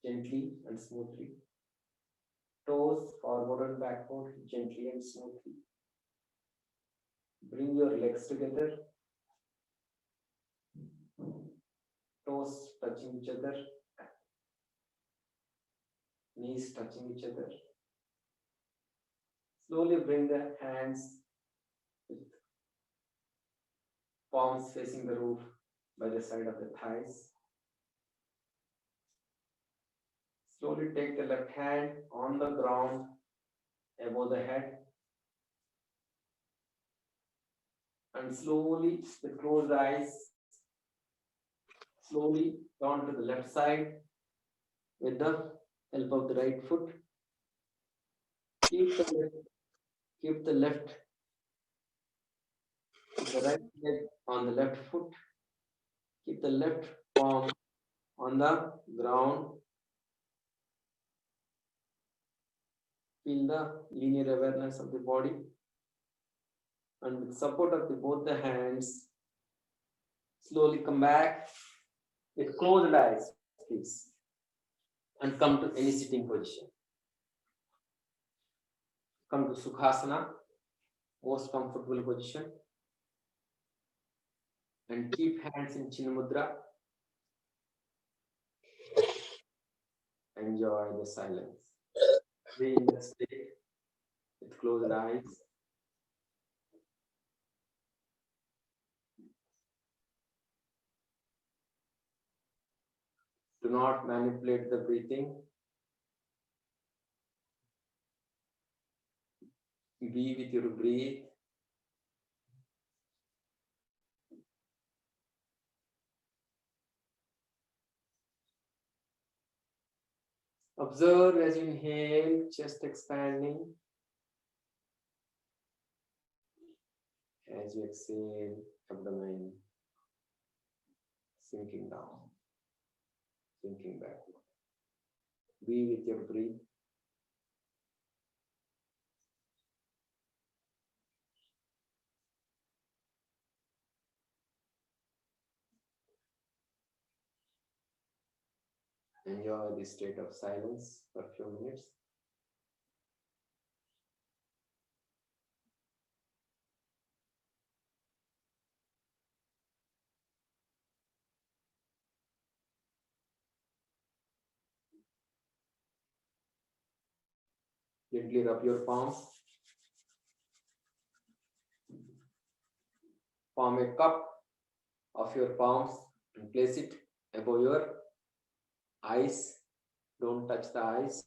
gently and smoothly. Toes forward and backward, gently and smoothly. Bring your legs together. Toes touching each other. Knees touching each other. Slowly bring the hands with palms facing the roof by the side of the thighs. Slowly take the left hand on the ground above the head. And slowly, with closed eyes, slowly down to the left side with the help of the right foot. Keep the right leg on the left foot. Keep the left palm on the ground. Feel the linear awareness of the body. And with support of both the hands, slowly come back with closed eyes, please. And come to any sitting position. Come to Sukhasana, most comfortable position. And keep hands in Chin Mudra. Enjoy the silence. Be in the state with closed eyes. Do not manipulate the breathing. Be with your breath. Observe as you inhale, chest expanding. As you exhale, abdomen sinking down, sinking back. Be with your breath. Enjoy the state of silence for a few minutes. Gently rub your palms. Form a cup of your palms and place it above your eyes. Don't touch the eyes.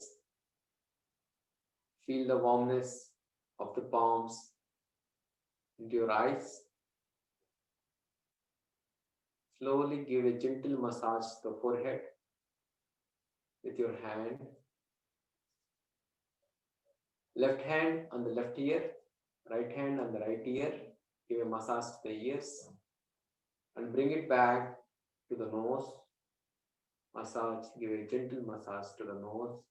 Feel the warmness of the palms into your eyes. Slowly give a gentle massage to the forehead with your hand. Left hand on the left ear, right hand on the right ear. Give a massage to the ears and bring it back to the nose. Massage, give a gentle massage to the nose,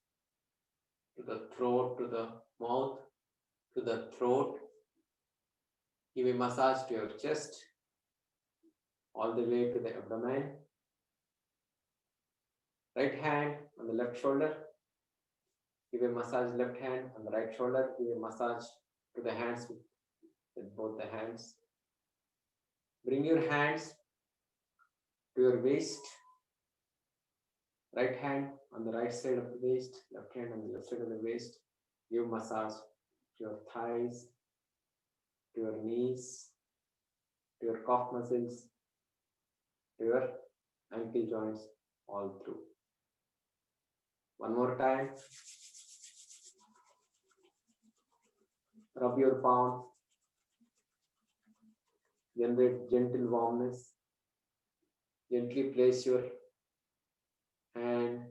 to the throat, to the mouth, to the throat. Give a massage to your chest, all the way to the abdomen. Right hand on the left shoulder. Give a massage left hand on the right shoulder. Give a massage to the hands with both the hands. Bring your hands to your waist. Right hand on the right side of the waist, left hand on the left side of the waist. Give massage to your thighs, to your knees, to your calf muscles, to your ankle joints, all through. One more time. Rub your palm. Generate gentle warmness. Gently place your hand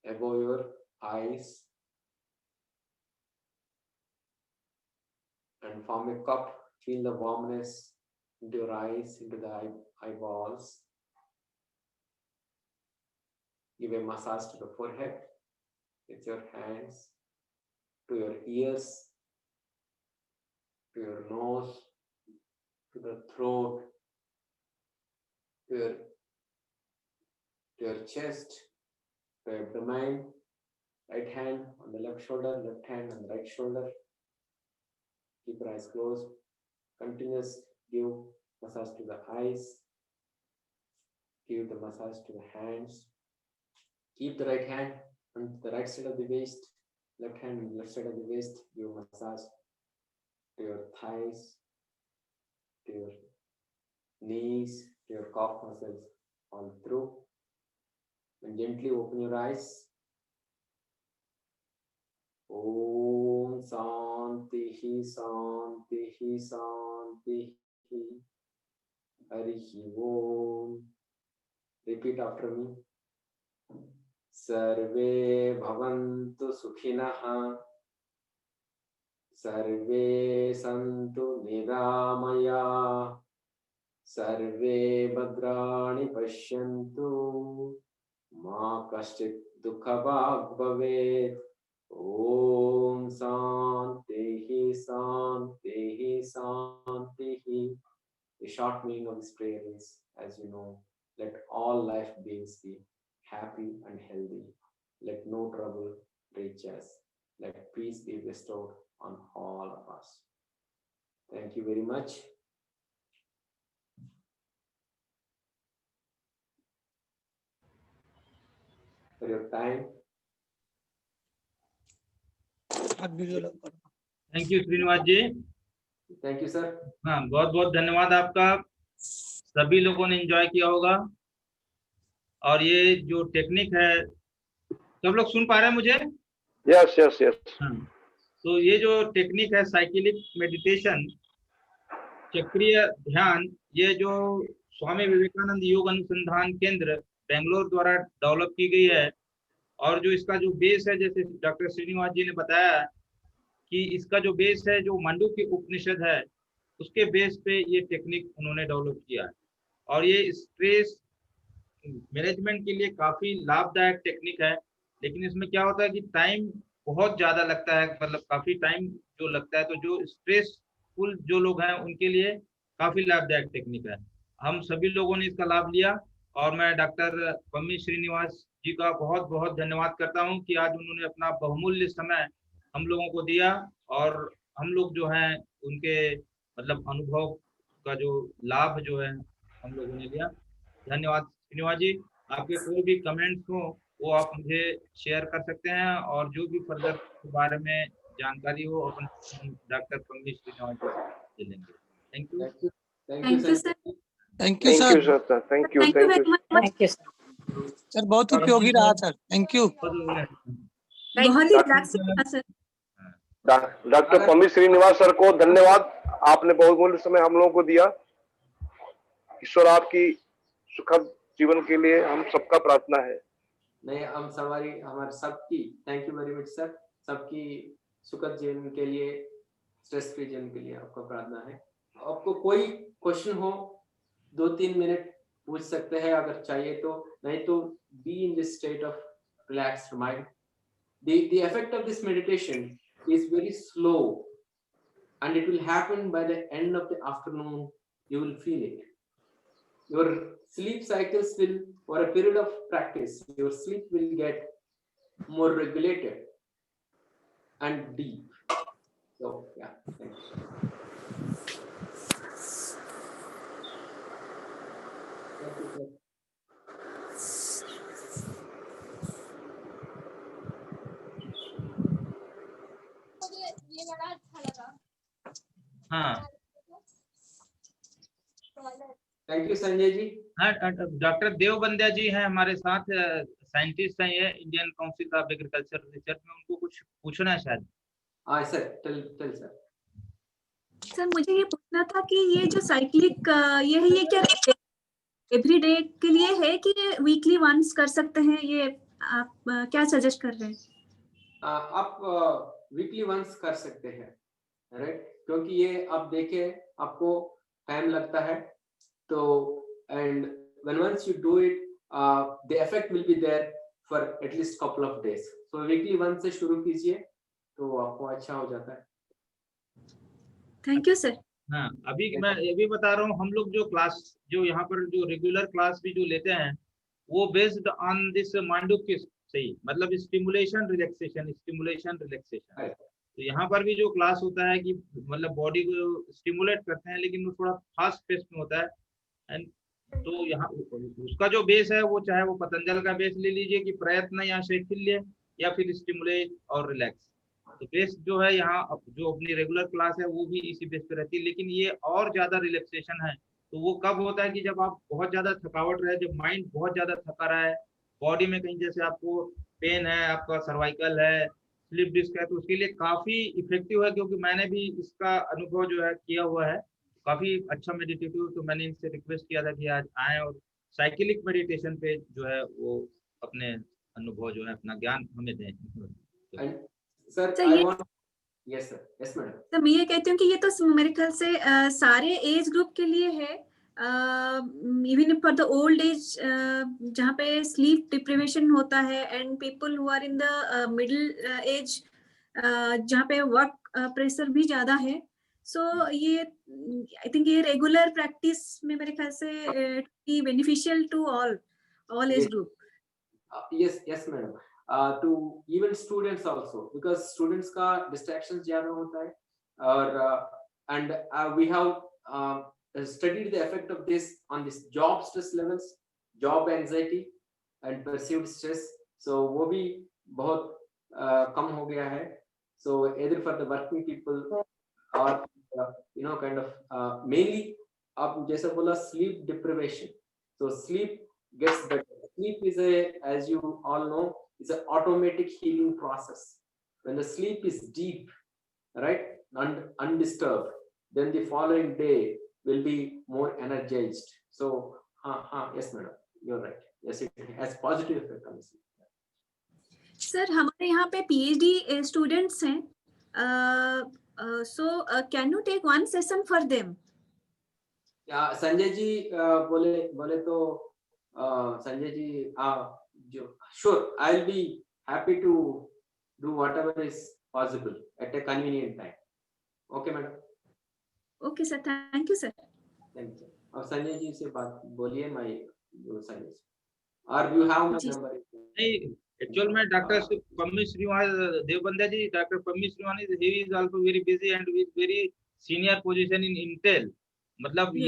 above your eyes and form a cup. Feel the warmness into your eyes, into the eyeballs. Give a massage to the forehead with your hands, to your ears, to your nose, to the throat, to your chest, to your abdomen. Right hand on the left shoulder, left hand on the right shoulder. Keep your eyes closed. Continuous give massage to the eyes. Give the massage to the hands. Keep the right hand on the right side of the waist, left hand on the left side of the waist. Give massage to your thighs, to your knees, to your calf muscles, all through. And gently open your eyes. Om Santihi Santihi Santihi Harihi Om. Repeat after me. Sarve Bhavantu Sukhinaha. Sarve Santu Niramaya. Sarve Bhadrani Pashyantu. Ma Kashchit Dukhabhag Bhavet. Om Santihi Santihi Santihi. The short meaning of this prayer is, as you know, let all life beings be happy and healthy. Let no trouble reach us. Let peace be bestowed on all of us. Thank you very much. For your time. Thank you Srinivas ji. Thank you, sir. हाँ, बहुत बहुत धन्यवाद आपका। सभी लोगों ने enjoy किया होगा। और ये जो टेक्निक है, सब लोग सुन पा रहे हैं मुझे? Yes, yes, yes. हाँ, तो ये जो टेक्निक है साइकिलिक मेडिटेशन, चक्रीय ध्यान, ये जो स्वामी विवेकानंद योग अनुसंधान केंद्र बेंगलोर द्वारा डेवलप की गई है। और जो इसका जो बेस है, जैसे डॉक्टर श्रीनिवास जी ने बताया कि इसका जो बेस है जो मांडुक्य उपनिषद है, उसके बेस पे ये टेक्निक उन्होंने डेवलप किया है। और ये स्ट्रेस मैनेजमेंट के लिए काफी लाभदायक टेक्निक है। लेकिन इसमें क्या होता है कि टाइम बहुत ज्यादा लगता है, मतलब काफी टाइम जो लगता है। तो जो स्ट्रेसफुल जो लोग हैं उनके लिए काफी लाभदायक टेक्निक है। हम सभी लोगों ने इसका लाभ लिया और मैं डॉक्टर पम्मी श्रीनिवास जी का बहुत बहुत धन्यवाद करता हूं कि आज उन्होंने अपना बहुमूल्य समय हम लोगों को दिया और हम लोग जो हैं उनके मतलब अनुभव का जो लाभ जो है हम लोगों ने लिया। धन्यवाद श्रीनिवास जी। आपके कोई भी कमेंट्स हो वो आप मुझे शेयर कर सकते हैं और जो भी फर्दर के बारे में जानकारी हो अपन डॉक्टर पम्मी श्रीनिवास जी से ले लेंगे। Thank you. Thank you. Thank you, Thank you, Sanjay sir. ji. Thank you Thank sir. you, sir. Thank you. Thank you Thank very you. much. Thank you, sir. Sir बहुत उपयोगी रहा सर। Thank you. बहुत ही relaxing था sir. Doctor Pammi Srinivas sir को धन्यवाद, आपने बहुमूल्य समय हम लोगों को दिया। ईश्वर आपकी सुखद जीवन के लिए हम सबका प्रार्थना है। नहीं, हम हमारे सबकी thank you very much sir, सबकी सुखद जीवन के लिए, स्ट्रेस फ्री जीवन के लिए आपका प्रार्थना है। आपको कोई क्वेश्चन हो 2-3 मिनट पूछ सकते हैं अगर चाहिए तो, नहीं तो be in this state of relaxed mind. The effect of this meditation is very slow and it will happen by the end of the afternoon. You will feel it. Your sleep cycles will, for a period of practice, your sleep will get more regulated and deep. So yeah, thank you. Thank you, sir. हाँ thank you Sanjay ji. हाँ, doctor देवबंद्या जी हैं हमारे साथ, scientist हैं ये Indian council of agriculture research में, उनको कुछ पूछना है शायद। हाँ सर, टेल सर। सर मुझे ये पूछना था कि ये जो साइक्लिक ये है, ये क्या एवरी डे के लिए है कि वीकली वंस कर सकते हैं? ये आप क्या सजेस्ट कर रहे हैं? आप वीकली वंस कर सकते हैं, राइट? क्योंकि ये आप देखें, आपको टाइम लगता है तो, and when once you do it the effect will be there for at least couple of days. So weekly once से शुरू कीजिए तो आपको अच्छा हो जाता है। Thank you sir. हाँ, अभी मैं ये भी बता रहा हूँ, हम लोग जो क्लास, जो यहाँ पर जो रेगुलर क्लास भी जो लेते हैं वो बेस्ड ऑन दिस मांडुक्य से ही, मतलब स्टिमुलेशन रिलैक्सेशन, स्टिमुलेशन रिलैक्सेशन। तो यहाँ पर भी जो क्लास होता है कि मतलब बॉडी को स्टिमुलेट करते हैं, लेकिन वो थोड़ा फास्ट पेस में होता है। एंड तो यहाँ उसका जो बेस है वो, चाहे वो पतंजल का बेस ले लीजिए कि प्रयत्न या शैथिल्य, या फिर स्टिमुलेट और रिलैक्स, तो बेस जो है यहाँ जो अपनी रेगुलर क्लास है वो भी इसी बेस पे रहती है। लेकिन ये और ज्यादा रिलैक्सेशन है तो वो कब होता है कि जब आप बहुत ज्यादा थकावट रहे, जब माइंड बहुत ज्यादा थका रहा है, बॉडी में कहीं जैसे आपको पेन है, आपका सर्वाइकल है, स्लिप डिस्क है, तो उसके लिए काफी इफेक्टिव है। क्योंकि मैंने भी इसका अनुभव जो है किया हुआ है, काफी अच्छा मेडिटेटिव। तो मैंने इनसे रिक्वेस्ट किया था कि आज आए और साइकिलिक मेडिटेशन पे जो है वो अपने अनुभव जो है, अपना ज्ञान हमें दें। सर सर, आई ये want, yes sir, yes madam. तो मैं ये कहती हूँ कि ये तो मेरे ख्याल से सारे एज ग्रुप के लिए है, even for the old age, जहाँ पे स्लीप डिप्रिवेशन होता है, and people who are in the middle age, जहाँ पे वर्क प्रेशर भी ज्यादा है। सो ये आई थिंक ये रेगुलर प्रैक्टिस में मेरे ख्याल से beneficial to all age group. yes madam, to even students also, because students का distractions ज्यादा होता है, और and we have studied the effect of this on this job stress levels, job anxiety and perceived stress. So वो भी बहुत कम हो गया है। So either for the working people or kind of mainly आप जैसा बोला sleep deprivation, so sleep gets better. Sleep is as you all know, is an automatic healing process. When the sleep is deep, right, and undisturbed, then the following day will be more energized. So yes madam, you're right. Yes, it has positive effect on the sleep. Sir हमारे यहाँ पे PhD students हैं, so can you take one session for them? Sanjay ji बोले तो संजय जी, जो sure, I'll be happy to do whatever is possible at a convenient time. Okay madam. Okay sir, thank you sir. Thank you. अब संजय जी से बात बोलिए, मैं Sanjay. Or you have my जी। number? नहीं, एक्चुअल में doctor Pammi Shrivas Deobande ji, doctor Pammi Shrivas he is also very busy and with very senior position in Intel. मतलब Yes,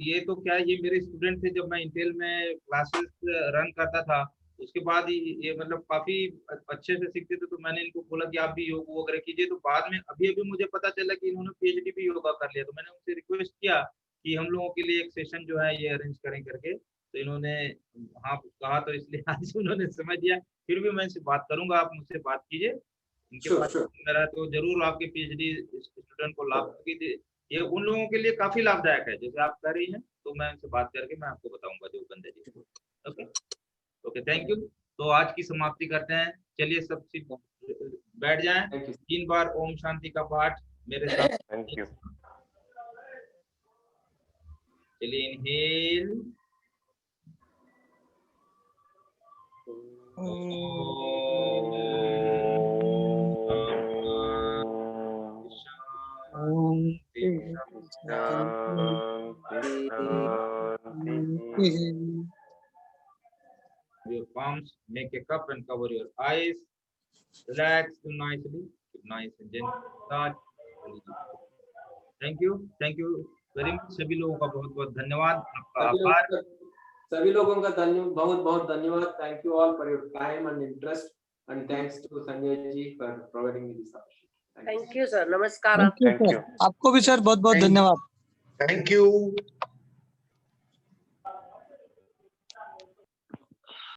ये तो क्या है, ये मेरे स्टूडेंट थे जब मैं इंटेल में क्लासेस रन करता था। उसके बाद ये मतलब काफी अच्छे से सीखते थे, तो मैंने इनको बोला कि आप भी योग वगैरह कीजिए। तो बाद में अभी मुझे पता चला कि इन्होंने पीएचडी भी योगा कर लिया। तो मैंने उनसे रिक्वेस्ट किया कि हम लोगों के लिए एक सेशन जो है ये अरेंज करें करके। तो इन्होंने हाँ कहा, तो इसलिए आज उन्होंने समझ दिया। फिर भी मैं इनसे बात करूंगा, आप मुझसे बात कीजिए। इनके Sure, पास sure. मेरा तो जरूर आपके पीएचडी स्टूडेंट को लाभ होगी। ये उन लोगों के लिए काफी लाभदायक है जैसे आप कर रही हैं। तो मैं इनसे बात करके मैं आपको बताऊंगा Deobande ji. Okay okay, thank you. तो आज की समाप्ति करते हैं। चलिए सब बैठ जाएं। Thank you. 3 बार ओम शांति का पाठ मेरे साथ। Thank you. चलिए, inhale, your palms, make a cup and cover your eyes. Relax nicely, nice and gentle. Start. Thank you very much। सभी लोगों का बहुत बहुत धन्यवाद, आपका आभार। सभी लोगों का धन्यवाद, बहुत बहुत धन्यवाद। Thank you all for your time and interest, and thanks to Sanjay ji for providing me this opportunity. Thank you, sir. Namaskar. Thank you Thank sir, you. आपको भी सर बहुत बहुत धन्यवाद। Thank you.